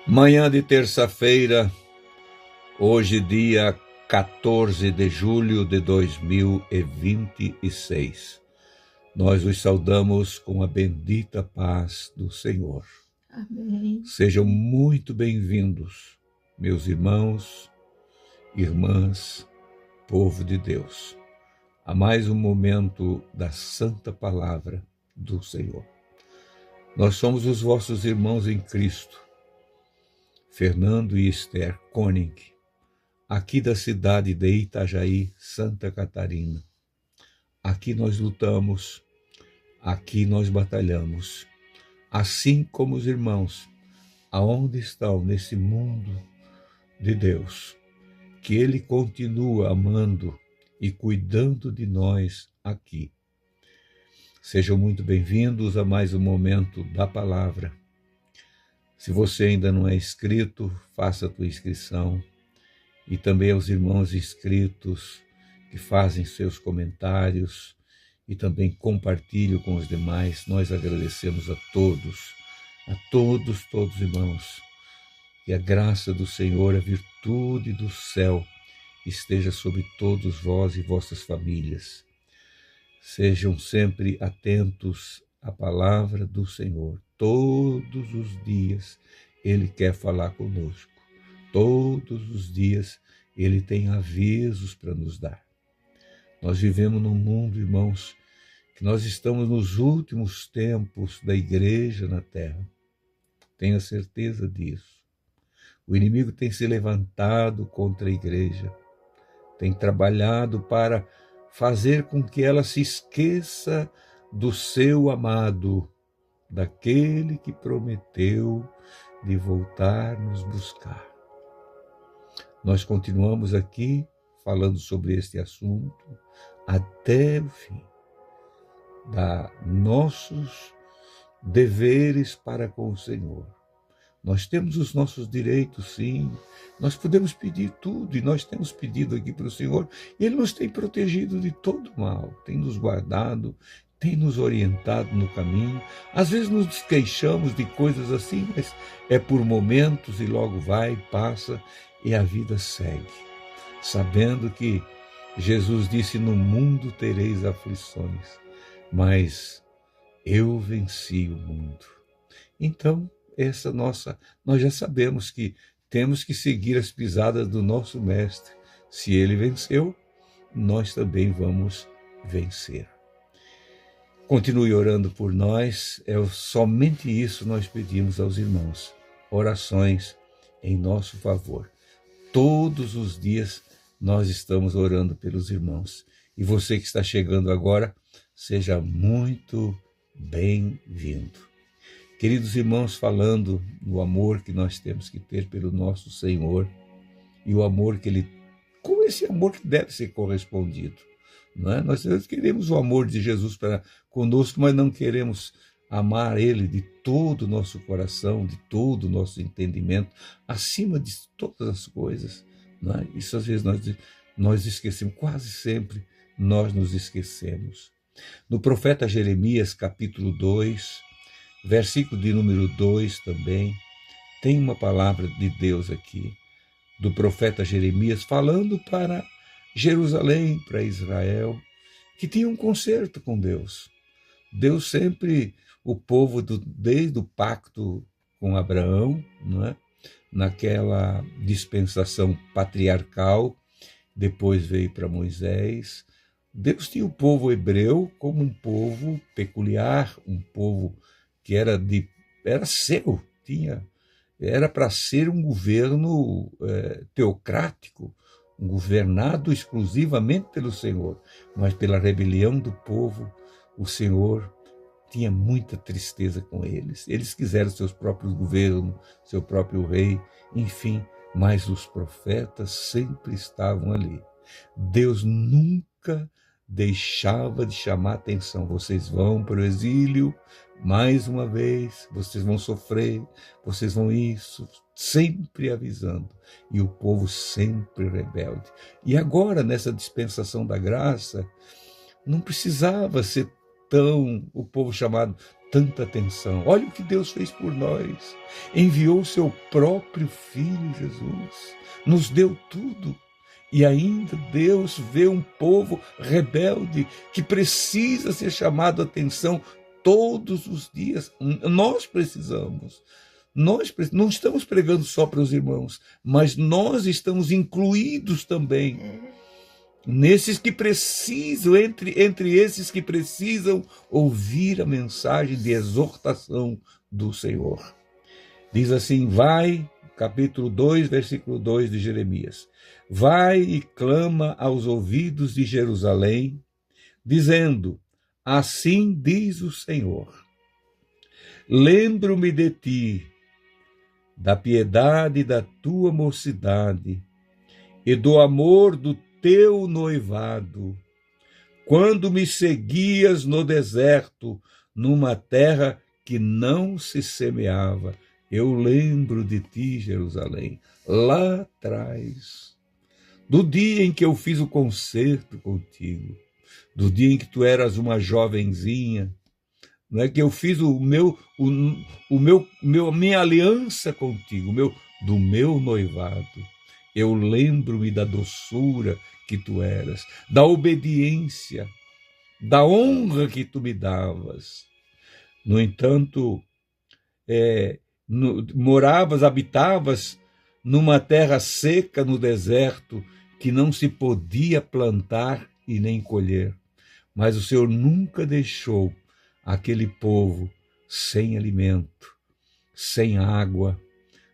Manhã de terça-feira, hoje dia 14 de julho de 2026. Nós os saudamos com a bendita paz do Senhor. Amém. Sejam muito bem-vindos, meus irmãos, irmãs, povo de Deus, a mais um momento da santa palavra do Senhor. Nós somos os vossos irmãos em Cristo, Fernando e Esther Koenig, aqui da cidade de Itajaí, Santa Catarina. Aqui nós lutamos, aqui nós batalhamos, assim como os irmãos, aonde estão nesse mundo de Deus, que Ele continua amando e cuidando de nós aqui. Sejam muito bem-vindos a mais um momento da palavra. Se você ainda não é inscrito, faça a tua inscrição. E também aos irmãos inscritos que fazem seus comentários e também compartilham com os demais. Nós agradecemos a todos, todos irmãos. Que a graça do Senhor, a virtude do céu esteja sobre todos vós e vossas famílias. Sejam sempre atentos à palavra do Senhor. Todos os dias Ele quer falar conosco. Todos os dias Ele tem avisos para nos dar. Nós vivemos num mundo, irmãos, que nós estamos nos últimos tempos da igreja na terra. Tenha certeza disso. O inimigo tem se levantado contra a igreja, tem trabalhado para fazer com que ela se esqueça do seu amado, daquele que prometeu de voltar nos buscar. Nós continuamos aqui falando sobre este assunto até o fim, nossos deveres para com o Senhor. Nós temos os nossos direitos, sim, nós podemos pedir tudo e nós temos pedido aqui para o Senhor e Ele nos tem protegido de todo mal, tem nos guardado, tem nos orientado no caminho. Às vezes nos queixamos de coisas assim, mas é por momentos e logo vai, passa e a vida segue. Sabendo que Jesus disse, no mundo tereis aflições, mas eu venci o mundo. Então, nós já sabemos que temos que seguir as pisadas do nosso mestre. Se ele venceu, nós também vamos vencer. Continue orando por nós, somente isso nós pedimos aos irmãos. Orações em nosso favor. Todos os dias nós estamos orando pelos irmãos. E você que está chegando agora, seja muito bem-vindo. Queridos irmãos, falando do amor que nós temos que ter pelo nosso Senhor e o amor com esse amor que deve ser correspondido. Não é? Nós queremos o amor de Jesus para conosco, mas não queremos amar Ele de todo o nosso coração, de todo o nosso entendimento, acima de todas as coisas. Não é? Isso às vezes nós esquecemos, quase sempre nós nos esquecemos. No profeta Jeremias, capítulo 2, versículo de número 2 também, tem uma palavra de Deus aqui, do profeta Jeremias, falando para Jerusalém, para Israel, que tinha um concerto com Deus. Deus sempre, o povo, desde o pacto com Abraão, não é? Naquela dispensação patriarcal, depois veio para Moisés. Deus tinha o povo hebreu como um povo peculiar, um povo que era seu, era para ser um governo teocrático, um governado exclusivamente pelo Senhor, mas pela rebelião do povo, o Senhor tinha muita tristeza com eles. Eles quiseram seus próprios governos, seu próprio rei, enfim, mas os profetas sempre estavam ali. Deus nunca deixava de chamar atenção. Vocês vão para o exílio, mais uma vez, vocês vão sofrer, vocês vão isso, sempre avisando. E o povo sempre rebelde. E agora, nessa dispensação da graça, não precisava ser o povo chamado tanta atenção. Olha o que Deus fez por nós. Enviou o seu próprio Filho Jesus. Nos deu tudo. E ainda Deus vê um povo rebelde que precisa ser chamado a atenção todos os dias. Nós precisamos. Nós não estamos pregando só para os irmãos, mas nós estamos incluídos também nesses que precisam, entre esses que precisam ouvir a mensagem de exortação do Senhor. Diz assim, vai, capítulo 2, versículo 2 de Jeremias. Vai e clama aos ouvidos de Jerusalém, dizendo, assim diz o Senhor, lembro-me de ti, da piedade da tua mocidade e do amor do teu noivado, quando me seguias no deserto, numa terra que não se semeava. Eu lembro de ti, Jerusalém, lá atrás, do dia em que eu fiz o concerto contigo, do dia em que tu eras uma jovenzinha, não é que eu fiz minha aliança contigo, do meu noivado. Eu lembro-me da doçura que tu eras, da obediência, da honra que tu me davas. No entanto, habitavas numa terra seca no deserto, que não se podia plantar e nem colher. Mas o Senhor nunca deixou aquele povo sem alimento, sem água,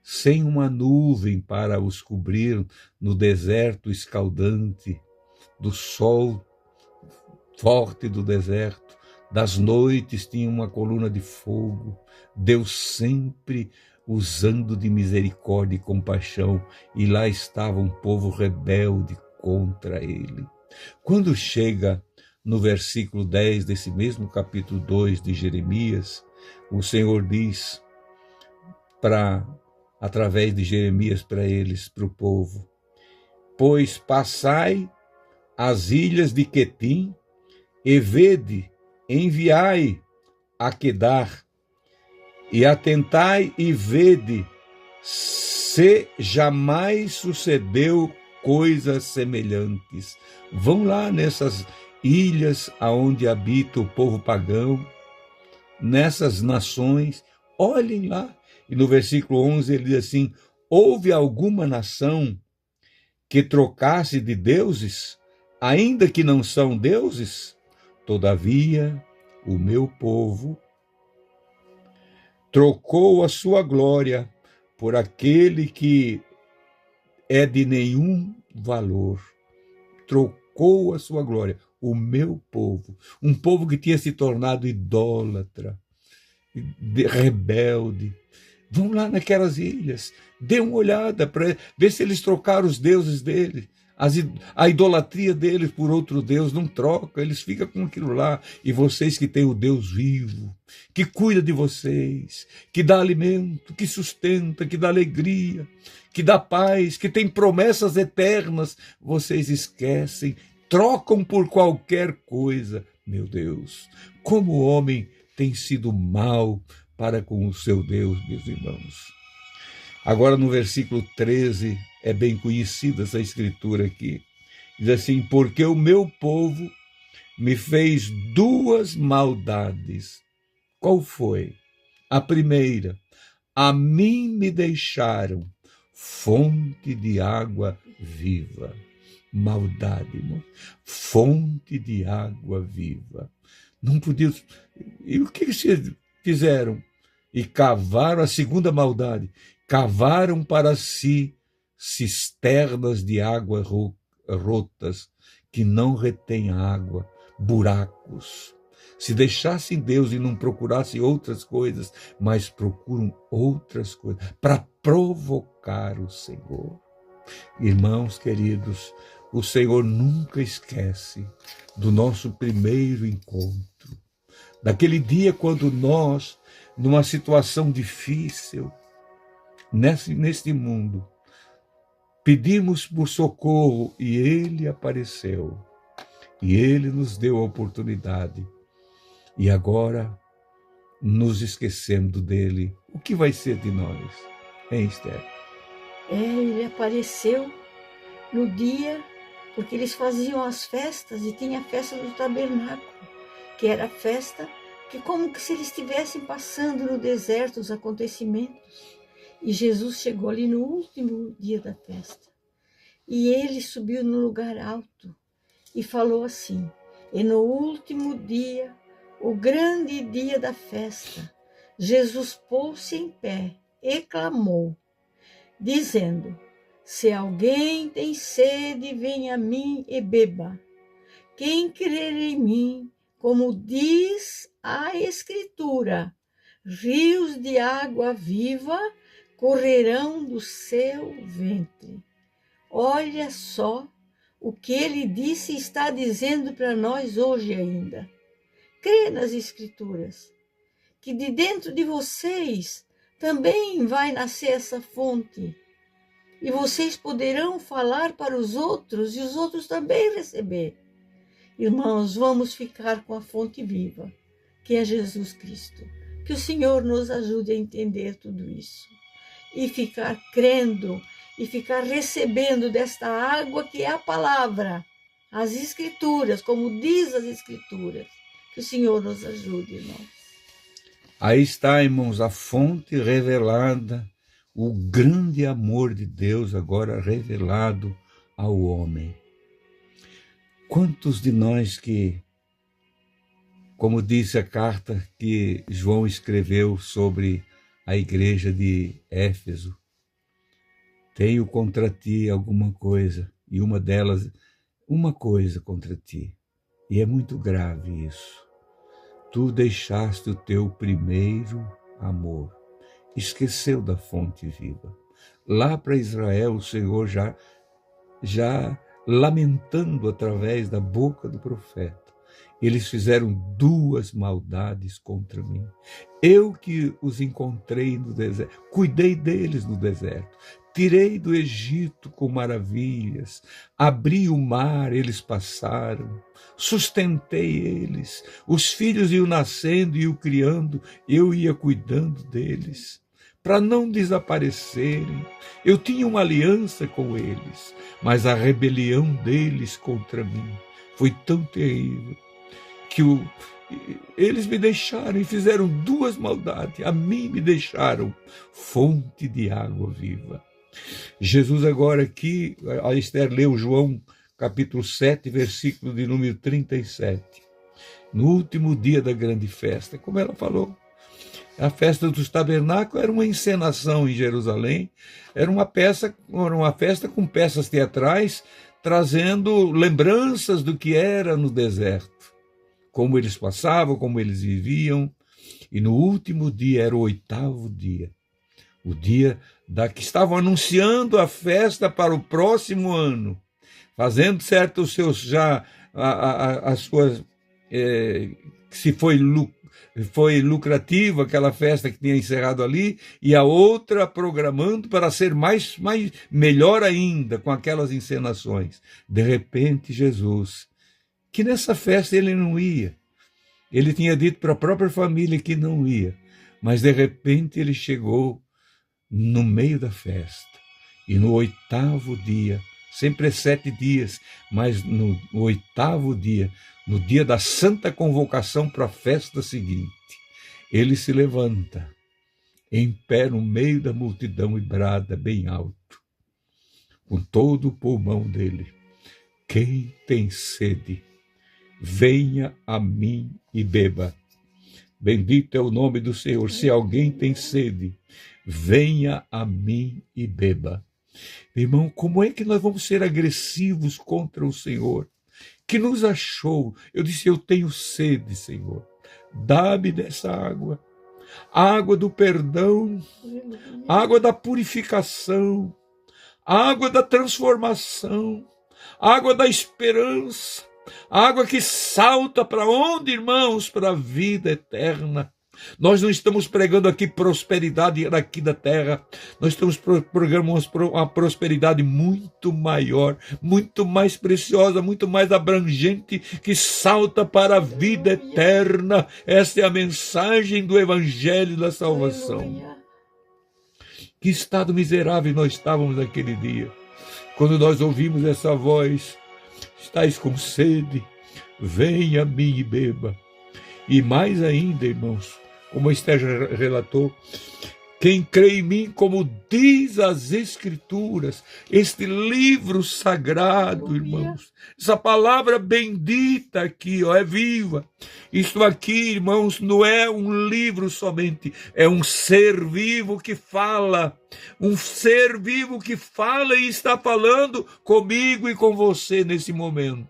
sem uma nuvem para os cobrir no deserto escaldante, do sol forte do deserto, das noites tinha uma coluna de fogo. Deus sempre usando de misericórdia e compaixão, e lá estava um povo rebelde contra ele. Quando chega no versículo 10 desse mesmo capítulo 2 de Jeremias, o Senhor diz através de Jeremias para eles, para o povo, pois passai as ilhas de Quetim e vede, enviai a Quedar, e atentai e vede, se jamais sucedeu coisas semelhantes. Vão lá nessas ilhas aonde habita o povo pagão, nessas nações, olhem lá. E no versículo 11 ele diz assim, houve alguma nação que trocasse de deuses, ainda que não são deuses? Todavia, o meu povo trocou a sua glória por aquele que é de nenhum valor. Trocou a sua glória. O meu povo, um povo que tinha se tornado idólatra, rebelde. Vão lá naquelas ilhas, dê uma olhada para ver se eles trocaram os deuses deles. A idolatria deles por outro Deus não troca, eles ficam com aquilo lá. E vocês que têm o Deus vivo, que cuida de vocês, que dá alimento, que sustenta, que dá alegria, que dá paz, que tem promessas eternas, vocês esquecem, trocam por qualquer coisa. Meu Deus, como o homem tem sido mau para com o seu Deus, meus irmãos. Agora no versículo 13, é bem conhecida essa escritura aqui. Diz assim, porque o meu povo me fez duas maldades. Qual foi? A primeira, a mim me deixaram fonte de água viva. Maldade, irmão. Fonte de água viva. Não podia... E o que eles fizeram? E cavaram a segunda maldade. Cavaram para si cisternas de água rotas, que não retêm água, buracos. Se deixassem Deus e não procurassem outras coisas, mas procuram outras coisas para provocar o Senhor. Irmãos queridos, o Senhor nunca esquece do nosso primeiro encontro, daquele dia quando nós, numa situação difícil, neste mundo, pedimos por socorro e Ele apareceu. E Ele nos deu a oportunidade. E agora nos esquecendo dele, o que vai ser de nós, hein, Esther? Ele apareceu no dia, porque eles faziam as festas e tinha a festa do tabernáculo, que era a festa que como que se eles estivessem passando no deserto os acontecimentos. E Jesus chegou ali no último dia da festa. E ele subiu no lugar alto e falou assim: e no último dia, o grande dia da festa, Jesus pôs-se em pé e clamou, dizendo: se alguém tem sede, venha a mim e beba. Quem crer em mim, como diz a Escritura, rios de água viva correrão do seu ventre. Olha só o que ele disse e está dizendo para nós hoje ainda. Crê nas Escrituras, que de dentro de vocês também vai nascer essa fonte. E vocês poderão falar para os outros e os outros também receber. Irmãos, vamos ficar com a fonte viva, que é Jesus Cristo. Que o Senhor nos ajude a entender tudo isso. E ficar crendo, e ficar recebendo desta água que é a palavra, as Escrituras, como diz as Escrituras. Que o Senhor nos ajude, irmãos. Aí está, irmãos, a fonte revelada, o grande amor de Deus agora revelado ao homem. Quantos de nós que, como disse a carta que João escreveu sobre a igreja de Éfeso, tenho contra ti alguma coisa, e uma delas, uma coisa contra ti, e é muito grave isso. Tu deixaste o teu primeiro amor, esqueceu da fonte viva. Lá para Israel, o Senhor já lamentando através da boca do profeta, eles fizeram duas maldades contra mim. Eu que os encontrei no deserto, cuidei deles no deserto, tirei do Egito com maravilhas, abri o mar, eles passaram, sustentei eles, os filhos iam nascendo e iam criando, eu ia cuidando deles, para não desaparecerem. Eu tinha uma aliança com eles, mas a rebelião deles contra mim foi tão terrível que eles me deixaram e fizeram duas maldades. A mim me deixaram fonte de água viva. Jesus agora aqui, a Esther leu João capítulo 7, versículo de número 37. No último dia da grande festa, como ela falou, a festa dos tabernáculos era uma encenação em Jerusalém, era uma festa com peças teatrais, trazendo lembranças do que era no deserto, como eles passavam, como eles viviam. E no último dia, era o 8º dia, o dia que estavam anunciando a festa para o próximo ano, fazendo certo os seus as suas, se foi lucrativa aquela festa que tinha encerrado ali, e a outra programando para ser melhor ainda com aquelas encenações. De repente, Jesus, que nessa festa ele não ia, ele tinha dito para a própria família que não ia, mas de repente ele chegou no meio da festa, e no 8º dia, sempre é 7 dias, mas no 8º dia, no dia da santa convocação para a festa seguinte, ele se levanta, em pé no meio da multidão, e brada bem alto, com todo o pulmão dele: quem tem sede, venha a mim e beba. Bendito é o nome do Senhor. Se alguém tem sede, venha a mim e beba. Irmão, como é que nós vamos ser agressivos contra o Senhor, que nos achou? Eu disse: eu tenho sede, Senhor, dá-me dessa água, água do perdão, água da purificação, água da transformação, água da esperança, água que salta para onde, irmãos? Para a vida eterna. Nós não estamos pregando aqui prosperidade aqui da terra, nós estamos pregando uma prosperidade muito maior, muito mais preciosa, muito mais abrangente, que salta para a vida eterna. Esta é a mensagem do Evangelho da salvação. Aleluia. Que estado miserável nós estávamos naquele dia, quando nós ouvimos essa voz: estais com sede, venha a mim e beba. E mais ainda, irmãos, como Esther relatou, quem crê em mim, como diz as Escrituras, este livro sagrado, irmãos, essa palavra bendita aqui, ó, é viva. Isto aqui, irmãos, não é um livro somente, é um ser vivo que fala, um ser vivo que fala e está falando comigo e com você nesse momento.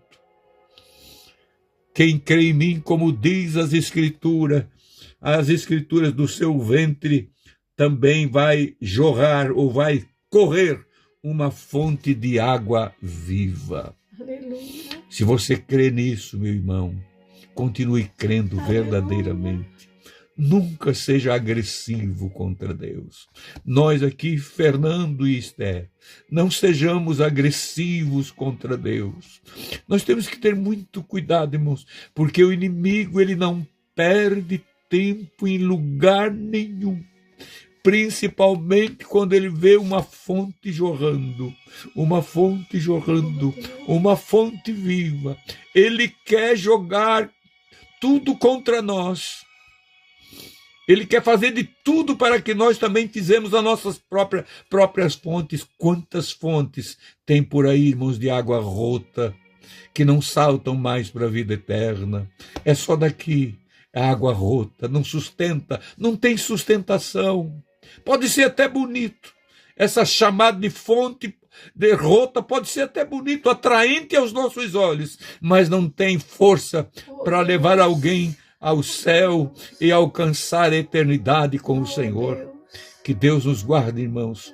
Quem crê em mim, como diz as Escrituras do seu ventre, também vai jorrar ou vai correr uma fonte de água viva. Aleluia. Se você crê nisso, meu irmão, continue crendo verdadeiramente. Nunca seja agressivo contra Deus. Nós aqui, Fernando e Esther, não sejamos agressivos contra Deus. Nós temos que ter muito cuidado, irmãos, porque o inimigo, ele não perde tempo em lugar nenhum. Principalmente quando ele vê uma fonte jorrando, uma fonte viva. Ele quer jogar tudo contra nós. Ele quer fazer de tudo para que nós também fizemos as nossas próprias fontes. Quantas fontes tem por aí, irmãos, de água rota, que não saltam mais para a vida eterna? É só daqui, a água rota, não sustenta, não tem sustentação. Pode ser até bonito, essa chamada de fonte de rota pode ser até bonito, atraente aos nossos olhos, mas não tem força para levar alguém ao céu e alcançar a eternidade com o Senhor. Que Deus nos guarde, irmãos,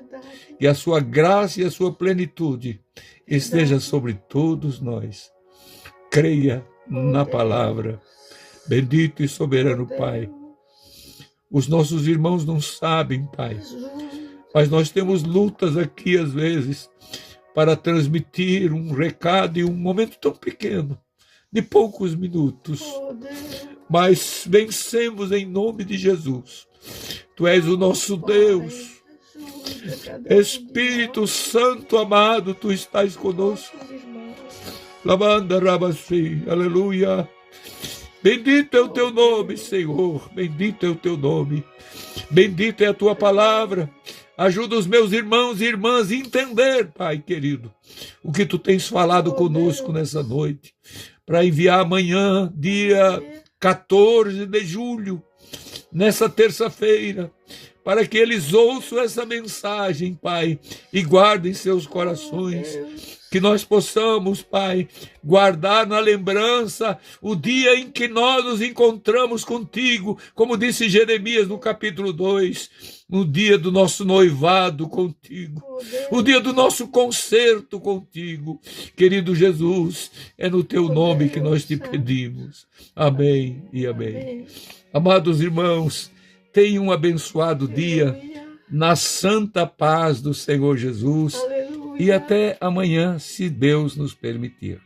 e a sua graça e a sua plenitude esteja sobre todos nós. Creia na palavra. Bendito e soberano Pai. Os nossos irmãos não sabem, Pai, mas nós temos lutas aqui às vezes para transmitir um recado em um momento tão pequeno, de poucos minutos, mas vencemos em nome de Jesus. Tu és o nosso Deus. Espírito Santo amado, Tu estás conosco. Lavanda Rabassi, aleluia. Bendito é o Teu nome, Senhor, bendito é o Teu nome, bendita é a Tua palavra. Ajuda os meus irmãos e irmãs a entender, Pai querido, o que Tu tens falado conosco nessa noite, para enviar amanhã, dia 14 de julho, nessa terça-feira, para que eles ouçam essa mensagem, Pai, e guardem seus corações. Que nós possamos, Pai, guardar na lembrança o dia em que nós nos encontramos contigo, como disse Jeremias no capítulo 2, o dia do nosso noivado contigo, o dia do nosso concerto contigo. Querido Jesus, é no Teu nome que nós te pedimos. Amém e amém. Amados irmãos, tenham um abençoado dia na santa paz do Senhor Jesus. E até amanhã, se Deus nos permitir.